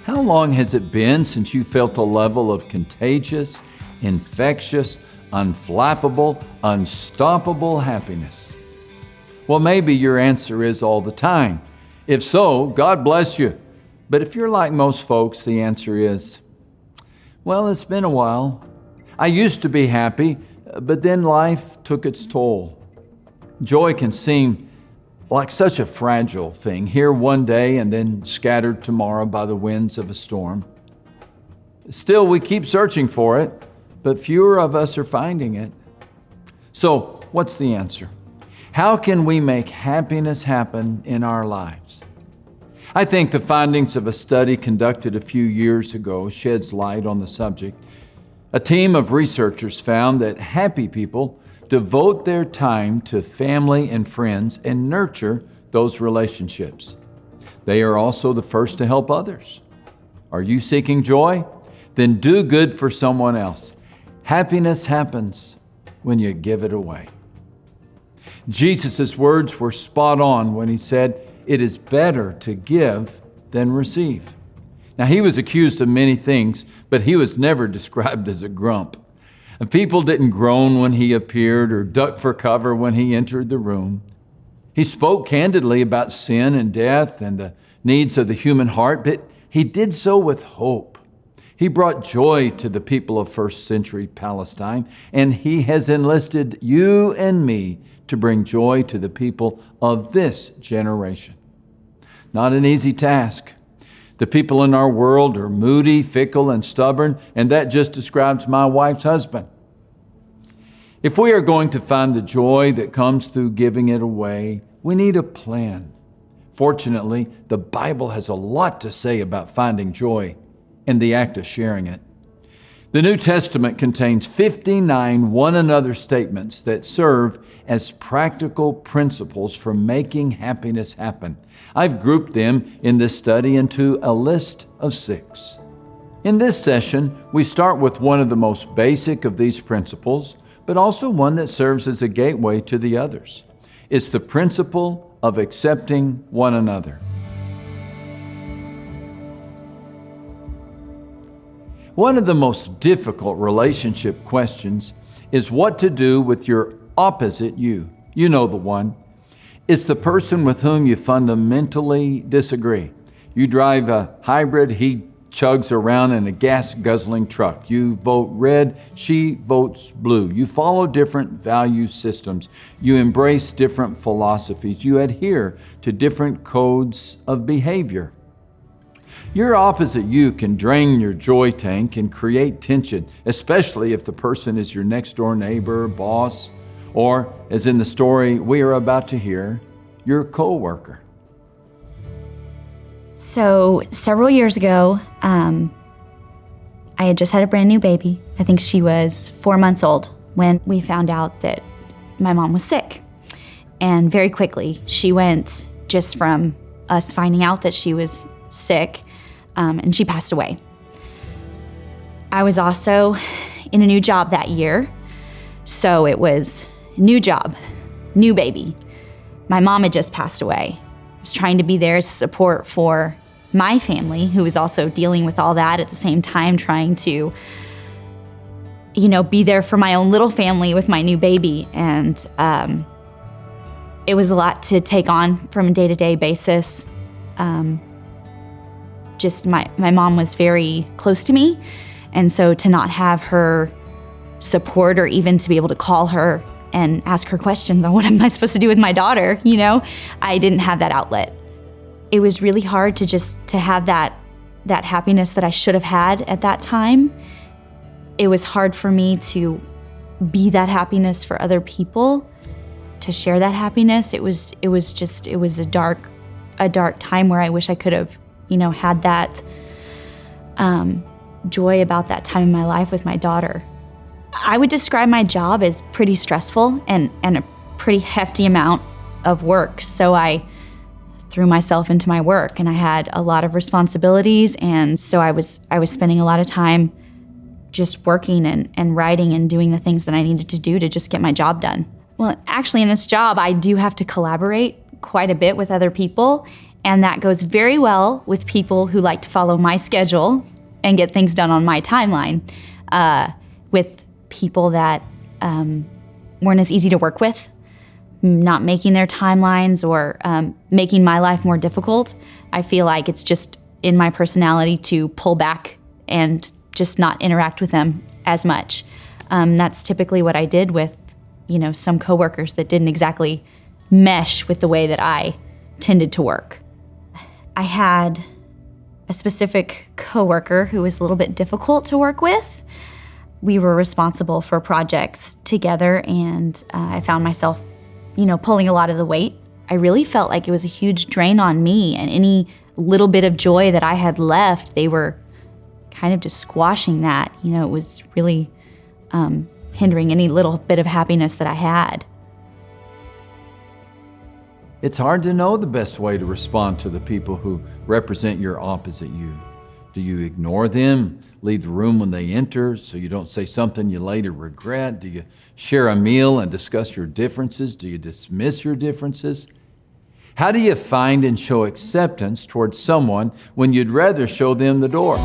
How long has it been since you felt a level of contagious, infectious, unflappable, unstoppable happiness? Well, maybe your answer is all the time. If so, God bless you. But if you're like most folks, the answer is, well, it's been a while. I used to be happy, but then life took its toll. Joy can seem like such a fragile thing, here one day and then scattered tomorrow by the winds of a storm. Still, we keep searching for it, but fewer of us are finding it. So, what's the answer? How can we make happiness happen in our lives? I think the findings of a study conducted a few years ago sheds light on the subject. A team of researchers found that happy people devote their time to family and friends and nurture those relationships. They are also the first to help others. Are you seeking joy? Then do good for someone else. Happiness happens when you give it away. Jesus' words were spot on when he said, "It is better to give than receive." Now, he was accused of many things, but he was never described as a grump. And people didn't groan when he appeared or duck for cover when he entered the room. He spoke candidly about sin and death and the needs of the human heart, but he did so with hope. He brought joy to the people of first century Palestine, and he has enlisted you and me to bring joy to the people of this generation. Not an easy task. The people in our world are moody, fickle, and stubborn, and that just describes my wife's husband. If we are going to find the joy that comes through giving it away, we need a plan. Fortunately, the Bible has a lot to say about finding joy and the act of sharing it. The New Testament contains 59 one another statements that serve as practical principles for making happiness happen. I've grouped them in this study into a list of 6. In this session, we start with one of the most basic of these principles, but also one that serves as a gateway to the others. It's the principle of accepting one another. One of the most difficult relationship questions is what to do with your opposite you. You know the one. It's the person with whom you fundamentally disagree. You drive a hybrid, he chugs around in a gas-guzzling truck. You vote red, she votes blue. You follow different value systems. You embrace different philosophies. You adhere to different codes of behavior. Your opposite you can drain your joy tank and create tension, especially if the person is your next-door neighbor, boss, or, as in the story we are about to hear, your co-worker. So several years ago, I had just had a brand new baby. I think she was 4 months old when we found out that my mom was sick. And very quickly, she went just from us finding out that she was sick, and she passed away. I was also in a new job that year, so it was new job, new baby. My mom had just passed away. I was trying to be there as support for my family, who was also dealing with all that at the same time, trying to, be there for my own little family with my new baby. And it was a lot to take on from a day-to-day basis. Just my mom was very close to me, and so to not have her support or even to be able to call her and ask her questions on what am I supposed to do with my daughter, I didn't have that outlet. It was really hard to have that happiness that I should have had at that time. It was hard for me to be that happiness for other people, to share that happiness. It was a dark time where I wish I could have had that joy about that time in my life with my daughter. I would describe my job as pretty stressful and a pretty hefty amount of work. So I threw myself into my work, and I had a lot of responsibilities, and so I was spending a lot of time just working and writing and doing the things that I needed to do to just get my job done. Well, actually in this job, I do have to collaborate quite a bit with other people, And that goes very well with people who like to follow my schedule and get things done on my timeline. With people that weren't as easy to work with, not making their timelines or making my life more difficult, I feel like it's just in my personality to pull back and just not interact with them as much. That's typically what I did with, some coworkers that didn't exactly mesh with the way that I tended to work. I had a specific coworker who was a little bit difficult to work with. We were responsible for projects together, and I found myself, pulling a lot of the weight. I really felt like it was a huge drain on me, and any little bit of joy that I had left, they were kind of just squashing that. It was really hindering any little bit of happiness that I had. It's hard to know the best way to respond to the people who represent your opposite you. Do you ignore them, leave the room when they enter so you don't say something you later regret? Do you share a meal and discuss your differences? Do you dismiss your differences? How do you find and show acceptance towards someone when you'd rather show them the door?